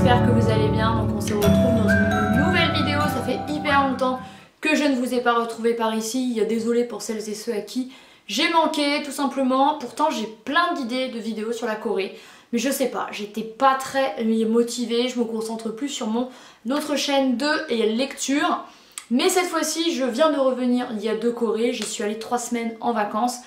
j'espère que vous allez bien. Donc on se retrouve dans une nouvelle vidéo, ça fait hyper longtemps que je ne vous ai pas retrouvé par ici. Désolée pour celles et ceux à qui j'ai manqué tout simplement. Pourtant j'ai plein d'idées de vidéos sur la Corée, mais je sais pas, j'étais pas très motivée, je me concentre plus sur mon autre chaîne de lecture. Mais cette fois-ci je viens de revenir de Corée, j'y suis allée 3 semaines en vacances.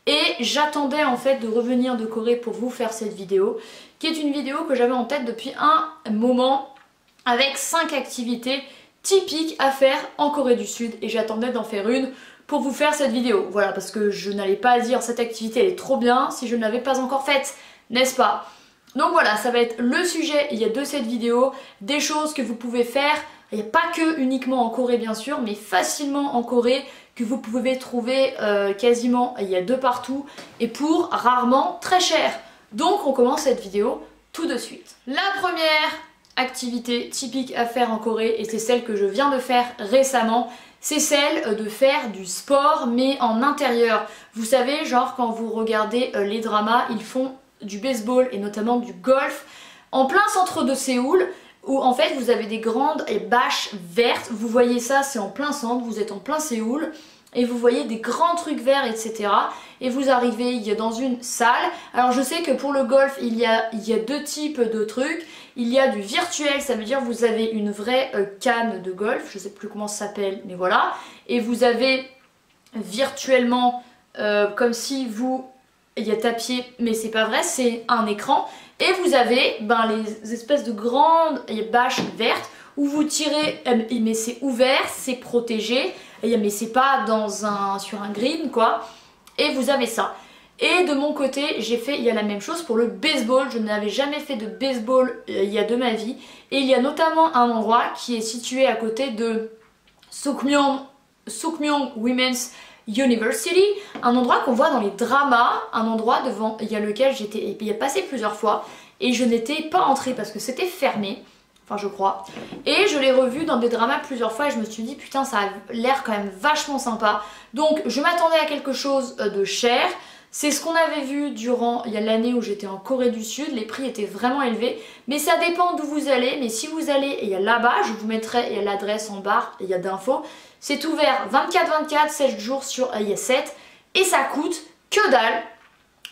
Et j'attendais en fait de revenir de Corée pour vous faire cette vidéo, qui est une vidéo que j'avais en tête depuis un moment, avec 5 activités typiques à faire en Corée du Sud. Et j'attendais d'en faire une pour vous faire cette vidéo. Voilà, parce que je n'allais pas dire cette activité elle est trop bien si je ne l'avais pas encore faite, n'est-ce pas? Donc voilà, ça va être le sujet de cette vidéo, des choses que vous pouvez faire. Il n'y a pas que uniquement en Corée bien sûr, mais facilement en Corée, que vous pouvez trouver quasiment de partout et pour rarement très cher. Donc on commence cette vidéo tout de suite. La première activité typique à faire en Corée, et c'est celle que je viens de faire récemment, c'est celle de faire du sport mais en intérieur. Vous savez, genre quand vous regardez les dramas, ils font du baseball et notamment du golf en plein centre de Séoul, où en fait vous avez des grandes bâches vertes. Vous voyez ça, c'est en plein centre, vous êtes en plein Séoul et vous voyez des grands trucs verts, etc. Et vous arrivez dans une salle. Alors je sais que pour le golf il y a 2 types de trucs. Il y a du virtuel, ça veut dire vous avez une vraie canne de golf, je sais plus comment ça s'appelle, mais voilà. Et vous avez virtuellement comme si vous tapiez, mais c'est pas vrai, c'est un écran. Et vous avez les espèces de grandes bâches vertes où vous tirez, mais c'est ouvert, c'est protégé, mais c'est pas sur un green quoi. Et vous avez ça. Et de mon côté, j'ai fait la même chose pour le baseball. Je n'avais jamais fait de baseball de ma vie. Et il y a notamment un endroit qui est situé à côté de Sukmyong Women's University, un endroit qu'on voit dans les dramas, un endroit devant lequel j'étais passé plusieurs fois et je n'étais pas entrée parce que c'était fermé, enfin je crois, et je l'ai revu dans des dramas plusieurs fois et je me suis dit putain ça a l'air quand même vachement sympa. Donc je m'attendais à quelque chose de cher. C'est ce qu'on avait vu durant l'année où j'étais en Corée du Sud, les prix étaient vraiment élevés, mais ça dépend d'où vous allez. Mais si vous allez là-bas, je vous mettrai l'adresse en barre d'infos. C'est ouvert 24/24, 7 jours sur 7 et ça coûte que dalle.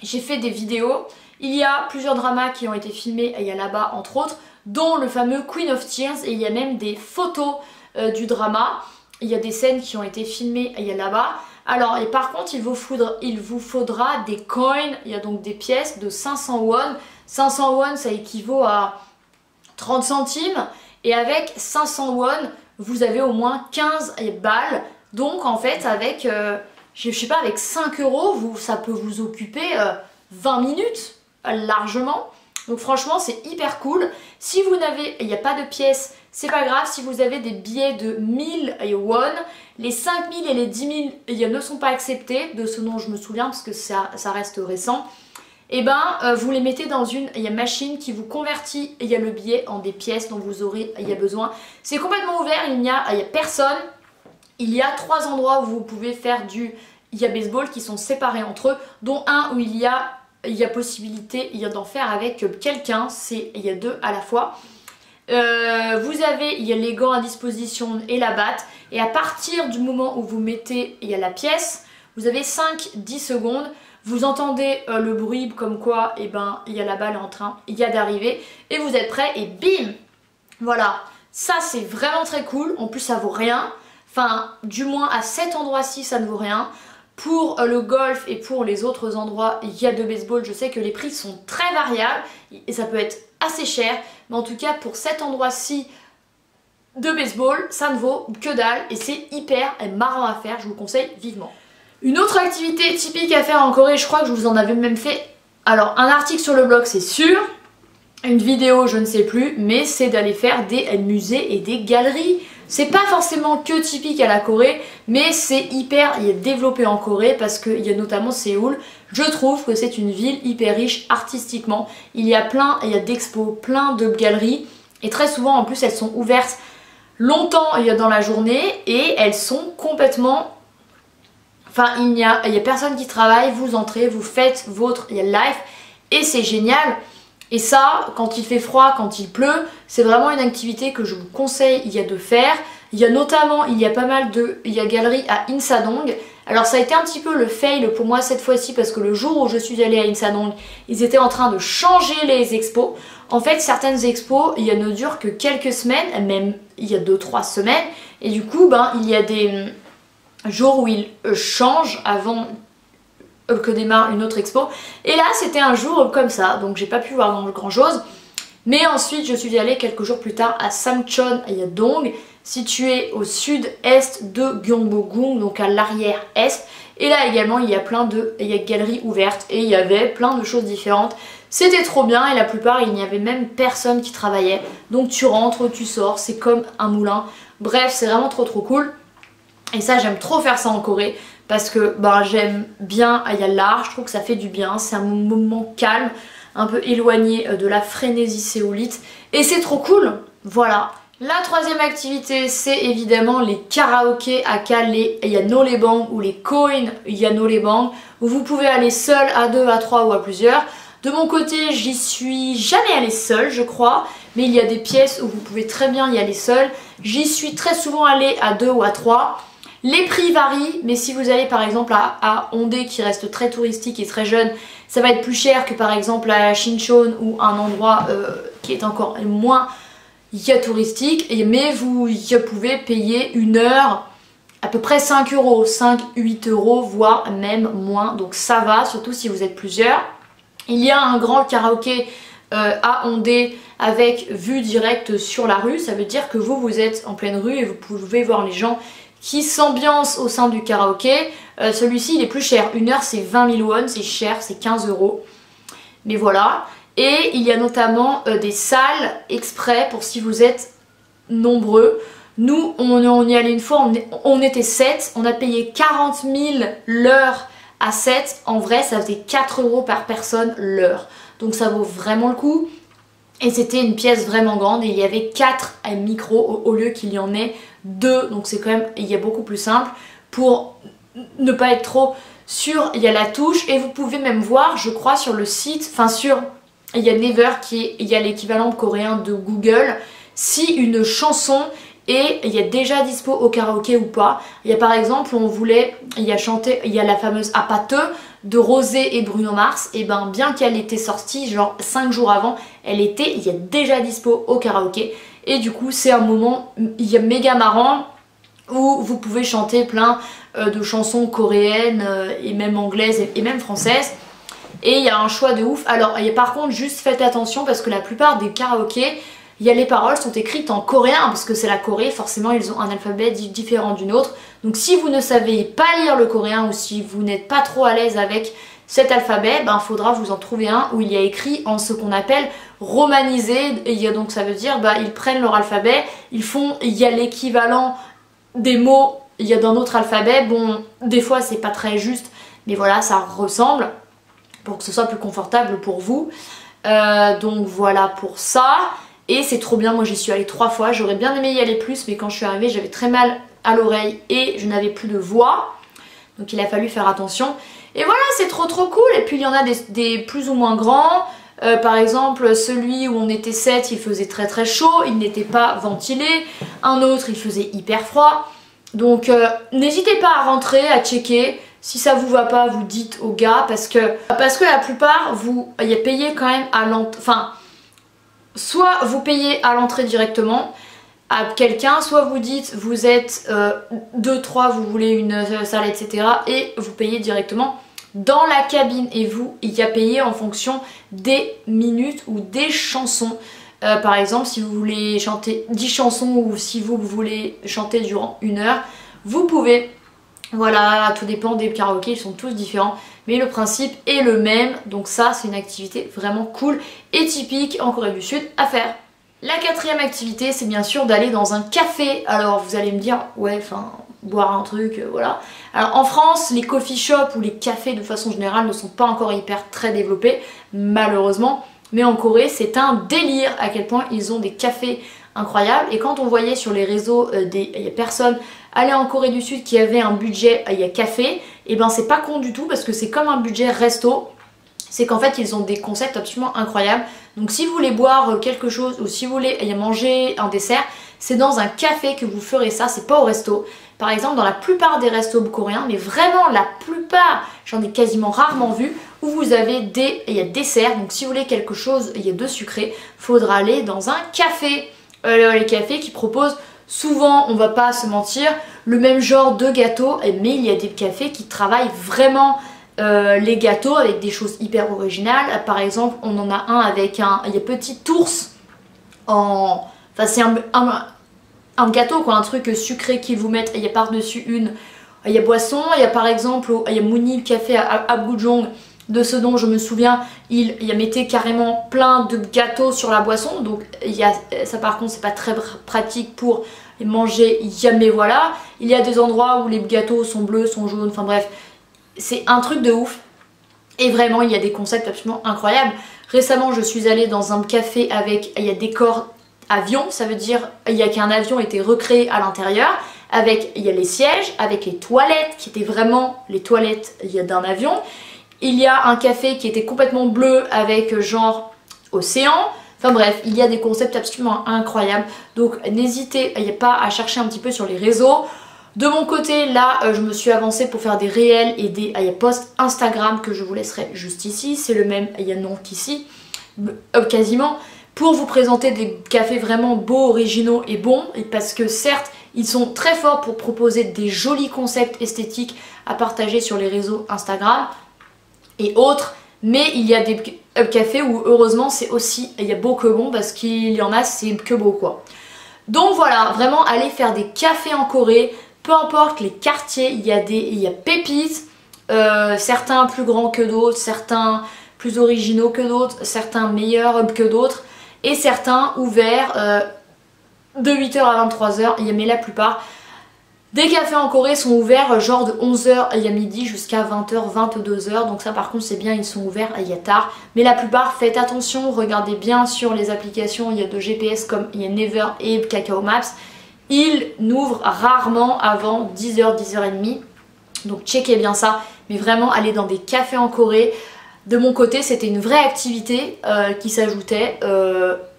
J'ai fait des vidéos, il y a plusieurs dramas qui ont été filmés là-bas entre autres, dont le fameux Queen of Tears, et il y a même des photos du drama. Il y a des scènes qui ont été filmées là-bas. Alors, et par contre, il vous faudra des coins, il y a donc des pièces de 500 won. 500 won, ça équivaut à 30 centimes. Et avec 500 won, vous avez au moins 15 balles. Donc, en fait, avec, je sais pas, avec 5 euros, ça peut vous occuper 20 minutes, largement. Donc franchement, c'est hyper cool. Si vous n'avez, il n'y a pas de pièces, c'est pas grave. Si vous avez des billets de 1000 won, les 5000 et les 10 000 ne sont pas acceptés, de ce dont je me souviens parce que ça reste récent. Et vous les mettez dans une machine qui vous convertit le billet en des pièces dont vous aurez besoin. C'est complètement ouvert, il n'y a personne. Il y a 3 endroits où vous pouvez faire du baseball qui sont séparés entre eux, dont un où il y a possibilité d'en faire avec quelqu'un, c'est 2 à la fois. Vous avez les gants à disposition et la batte, et à partir du moment où vous mettez la pièce, vous avez 5-10 secondes, vous entendez le bruit comme quoi la balle est en train d'arriver et vous êtes prêt et bim, voilà, ça c'est vraiment très cool. En plus ça vaut rien, enfin du moins à cet endroit-ci ça ne vaut rien. Pour le golf et pour les autres endroits de baseball, je sais que les prix sont très variables et ça peut être assez cher, mais en tout cas pour cet endroit-ci de baseball, ça ne vaut que dalle et c'est hyper marrant à faire, je vous conseille vivement. Une autre activité typique à faire en Corée, je crois que je vous en avais même fait, alors un article sur le blog c'est sûr, une vidéo je ne sais plus, mais c'est d'aller faire des musées et des galeries. C'est pas forcément que typique à la Corée, mais c'est hyper développé en Corée parce qu'il y a notamment Séoul. Je trouve que c'est une ville hyper riche artistiquement. Il y a plein d'expos, plein de galeries et très souvent en plus elles sont ouvertes longtemps dans la journée et elles sont complètement... Enfin il n'y a personne qui travaille, vous entrez, vous faites votre live et c'est génial. Et ça, quand il fait froid, quand il pleut, c'est vraiment une activité que je vous conseille de faire. Il y a notamment, il y a pas mal de galeries à Insadong. Alors ça a été un petit peu le fail pour moi cette fois-ci parce que le jour où je suis allée à Insadong, ils étaient en train de changer les expos. En fait, certaines expos, il ne durent que quelques semaines, même il y a 2-3 semaines. Et du coup, il y a des jours où ils changent avant que démarre une autre expo. Et là, c'était un jour comme ça, donc j'ai pas pu voir grand chose. Mais ensuite, je suis allée quelques jours plus tard à Samcheon-Yadong, situé au sud-est de Gyeongbokgung, donc à l'arrière-est. Et là également, il y a plein de galeries ouvertes et il y avait plein de choses différentes. C'était trop bien et la plupart, il n'y avait même personne qui travaillait. Donc tu rentres, tu sors, c'est comme un moulin. Bref, c'est vraiment trop cool. Et ça, j'aime trop faire ça en Corée parce que j'aime bien l'art, je trouve que ça fait du bien. C'est un moment calme, un peu éloigné de la frénésie séoulite. Et c'est trop cool, voilà. La troisième activité, c'est évidemment les karaokés aka les Yanolebang ou les Koin Yanolebang, où vous pouvez aller seul, à deux, à trois ou à plusieurs. De mon côté, j'y suis jamais allée seule, je crois, mais il y a des pièces où vous pouvez très bien y aller seul. J'y suis très souvent allée à deux ou à trois. Les prix varient, mais si vous allez par exemple à Hongdae qui reste très touristique et très jeune, ça va être plus cher que par exemple à Sinchon ou un endroit qui est encore moins touristique, mais vous pouvez payer une heure à peu près 5 euros, 5-8 euros, voire même moins, donc ça va, surtout si vous êtes plusieurs. Il y a un grand karaoké à Hongdae avec vue directe sur la rue, ça veut dire que vous êtes en pleine rue et vous pouvez voir les gens qui s'ambiancent au sein du karaoké. Celui-ci il est plus cher, une heure c'est 20 000 won, c'est cher, c'est 15 euros, mais voilà. Et il y a notamment des salles exprès pour si vous êtes nombreux. Nous, on y allait une fois, on était 7, on a payé 40 000 l'heure à 7. En vrai, ça faisait 4 euros par personne l'heure. Donc ça vaut vraiment le coup. Et c'était une pièce vraiment grande et il y avait 4 micros au lieu qu'il y en ait 2. Donc c'est quand même, il y a beaucoup plus simple pour ne pas être trop sûr. Il y a la touche et vous pouvez même voir, je crois, sur le site, enfin sur... Il y a Naver il y a l'équivalent coréen de Google, si une chanson est déjà dispo au karaoké ou pas. Il y a par exemple, on voulait, il y a la fameuse Apate de Rosé et Bruno Mars, et bien qu'elle était sortie genre 5 jours avant, il y a déjà dispo au karaoké. Et du coup c'est un moment méga marrant où vous pouvez chanter plein de chansons coréennes et même anglaises et même françaises. Et il y a un choix de ouf. Alors par contre juste faites attention parce que la plupart des karaokés, les paroles sont écrites en coréen parce que c'est la Corée, forcément ils ont un alphabet différent d'une autre. Donc si vous ne savez pas lire le coréen ou si vous n'êtes pas trop à l'aise avec cet alphabet, il faudra vous en trouver un où il y a écrit en ce qu'on appelle romanisé. Et donc ça veut dire ils prennent leur alphabet, il y a l'équivalent des mots, d'un autre alphabet. Bon, des fois c'est pas très juste, mais voilà, ça ressemble, pour que ce soit plus confortable pour vous. Donc voilà pour ça. Et c'est trop bien, moi j'y suis allée 3 fois. J'aurais bien aimé y aller plus, mais quand je suis arrivée j'avais très mal à l'oreille et je n'avais plus de voix. Donc il a fallu faire attention. Et voilà, c'est trop cool. Et puis il y en a des plus ou moins grands. Par exemple celui où on était 7, il faisait très chaud, il n'était pas ventilé. Un autre il faisait hyper froid. Donc n'hésitez pas à rentrer, à checker. Si ça vous va pas, vous dites au gars parce que la plupart vous payez quand même à l'entrée. Enfin, soit vous payez à l'entrée directement à quelqu'un, soit vous dites vous êtes 2-3, vous voulez une salle, etc. et vous payez directement dans la cabine et vous payez en fonction des minutes ou des chansons. Par exemple, si vous voulez chanter 10 chansons ou si vous voulez chanter durant 1 heure, vous pouvez. Voilà, tout dépend des karaokés, ils sont tous différents, mais le principe est le même. Donc ça, c'est une activité vraiment cool et typique en Corée du Sud à faire. La 4e activité, c'est bien sûr d'aller dans un café. Alors vous allez me dire, ouais, enfin, boire un truc, voilà. Alors en France, les coffee shops ou les cafés de façon générale ne sont pas encore hyper très développés, malheureusement. Mais en Corée, c'est un délire à quel point ils ont des cafés incroyables. Et quand on voyait sur les réseaux des personnes aller en Corée du Sud qui avaient un budget café, et c'est pas con du tout parce que c'est comme un budget resto. c'est qu'en fait ils ont des concepts absolument incroyables. Donc si vous voulez boire quelque chose ou si vous voulez manger un dessert, c'est dans un café que vous ferez ça, c'est pas au resto. Par exemple dans la plupart des restos coréens, mais vraiment la plupart, j'en ai quasiment rarement vu, où vous avez des desserts. Donc si vous voulez quelque chose de sucré, faudra aller dans un café. Les cafés qui proposent souvent, on va pas se mentir, le même genre de gâteau, mais il y a des cafés qui travaillent vraiment les gâteaux avec des choses hyper originales. Par exemple, on en a un avec un petit ours en... Enfin, c'est un gâteau, quoi, un truc sucré qu'ils vous mettent, il y a par-dessus il y a boisson, il y a par exemple, il y a Mouni Café à Bujong, de ce dont je me souviens, il mettait carrément plein de gâteaux sur la boisson, donc ça par contre c'est pas très pratique pour manger, mais voilà. Il y a des endroits où les gâteaux sont bleus, sont jaunes, enfin bref, c'est un truc de ouf. Et vraiment il y a des concepts absolument incroyables. Récemment je suis allée dans un café avec, il y a décor avion, ça veut dire qu'un avion était recréé à l'intérieur, avec il y a les sièges, avec les toilettes qui étaient vraiment les toilettes d'un avion. Il y a un café qui était complètement bleu avec genre océan. Enfin bref, il y a des concepts absolument incroyables. Donc n'hésitez pas à chercher un petit peu sur les réseaux. De mon côté, là, je me suis avancée pour faire des réels et des posts Instagram que je vous laisserai juste ici. C'est le même nom qu'ici, quasiment. Pour vous présenter des cafés vraiment beaux, originaux et bons. Et parce que certes, ils sont très forts pour proposer des jolis concepts esthétiques à partager sur les réseaux Instagram et autres, mais il y a des cafés où heureusement c'est aussi beau que bon, parce qu'il y en a c'est que beau quoi. Donc voilà, vraiment allez faire des cafés en Corée, peu importe les quartiers, il y a pépites, certains plus grands que d'autres, certains plus originaux que d'autres, certains meilleurs que d'autres, et certains ouverts de 8h à 23h, mais la plupart des cafés en Corée sont ouverts genre de 11h à midi jusqu'à 20h, 22h. Donc ça par contre c'est bien, ils sont ouverts tard. Mais la plupart, faites attention, regardez bien sur les applications de GPS comme Naver et Kakao Maps. Ils n'ouvrent rarement avant 10h, 10h30. Donc checkez bien ça. Mais vraiment, allez dans des cafés en Corée. De mon côté, c'était une vraie activité qui s'ajoutait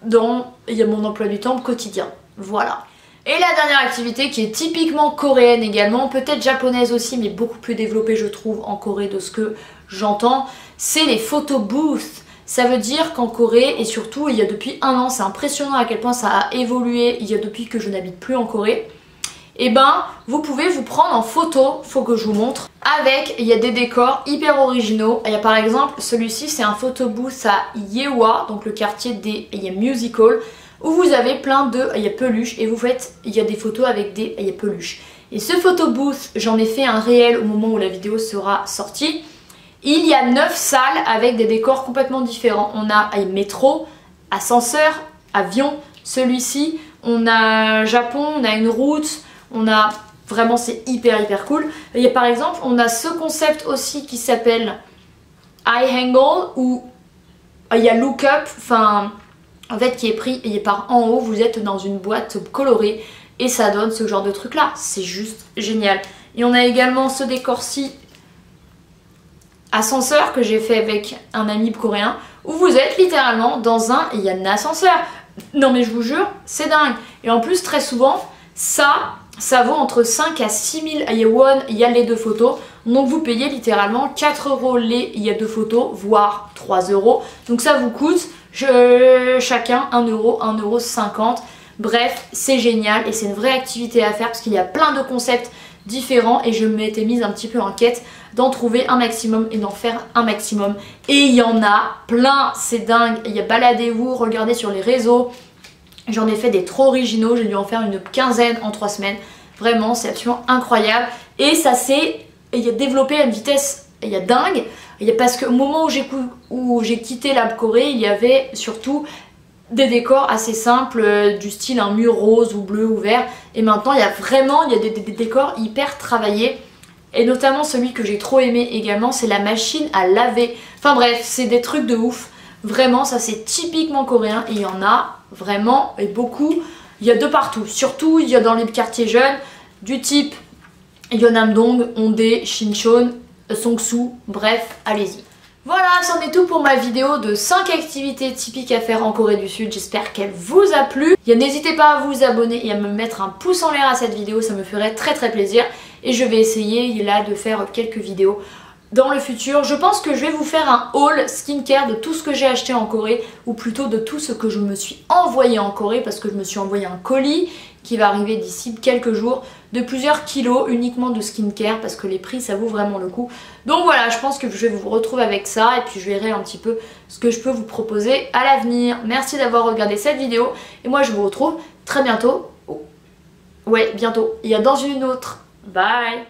dans mon emploi du temps quotidien. Voilà. Et la dernière activité qui est typiquement coréenne également, peut-être japonaise aussi, mais beaucoup plus développée je trouve en Corée de ce que j'entends, c'est les photo booths. Ça veut dire qu'en Corée, et surtout il y a depuis 1 an, c'est impressionnant à quel point ça a évolué depuis que je n'habite plus en Corée, et ben vous pouvez vous prendre en photo, faut que je vous montre, avec, il y a des décors hyper originaux. Il y a par exemple celui-ci, c'est un photo booth à Yewa, donc le quartier des Musical, où vous avez plein de peluches et vous faites, il y a des photos avec des peluches. Et ce photo booth, j'en ai fait un réel au moment où la vidéo sera sortie. Il y a 9 salles avec des décors complètement différents. On a métro, ascenseur, avion, celui-ci, on a Japon, on a une route, on a... Vraiment c'est hyper cool. Il y a par exemple, on a ce concept aussi qui s'appelle Eye Angle, où il y a Look Up, enfin... En fait qui est pris par en haut, vous êtes dans une boîte colorée et ça donne ce genre de truc là, c'est juste génial. Et on a également ce décor-ci ascenseur que j'ai fait avec un ami coréen, où vous êtes littéralement dans un ascenseur. Non mais je vous jure, c'est dingue. Et en plus très souvent, ça vaut entre 5 à 6 000 won, il y a les 2 photos. Donc vous payez littéralement 4 € les 2 photos, voire 3 €. Donc ça vous coûte chacun 1 €, 1,50 €. Bref, c'est génial et c'est une vraie activité à faire parce qu'il y a plein de concepts différents et je m'étais mise un petit peu en quête d'en trouver un maximum et d'en faire un maximum. Et il y en a plein, c'est dingue. Il y a baladez-vous, regardez sur les réseaux. J'en ai fait des trop originaux, j'ai dû en faire une quinzaine en 3 semaines. Vraiment, c'est absolument incroyable. Et ça s'est développé à une vitesse dingue. Parce qu'au moment où j'ai quitté la Corée, il y avait surtout des décors assez simples, du style un mur rose ou bleu ou vert. Et maintenant, il y a des décors hyper travaillés. Et notamment celui que j'ai trop aimé également, c'est la machine à laver. Enfin bref, c'est des trucs de ouf. Vraiment, ça c'est typiquement coréen et il y en a vraiment et beaucoup. Il y a de partout. Surtout, il y a dans les quartiers jeunes du type Yeonnam-dong, Hongdae, Shincheon, Seongsu, bref, allez-y. Voilà, c'en est tout pour ma vidéo de 5 activités typiques à faire en Corée du Sud. J'espère qu'elle vous a plu. N'hésitez pas à vous abonner et à me mettre un pouce en l'air à cette vidéo, ça me ferait très plaisir. Et je vais essayer là de faire quelques vidéos dans le futur. Je pense que je vais vous faire un haul skincare de tout ce que j'ai acheté en Corée, ou plutôt de tout ce que je me suis envoyé en Corée, parce que je me suis envoyé un colis qui va arriver d'ici quelques jours de plusieurs kilos uniquement de skincare, parce que les prix ça vaut vraiment le coup. Donc voilà, je pense que je vais vous retrouver avec ça et puis je verrai un petit peu ce que je peux vous proposer à l'avenir. Merci d'avoir regardé cette vidéo et moi je vous retrouve très bientôt. Ouais, bientôt. Il y a dans une autre. Bye.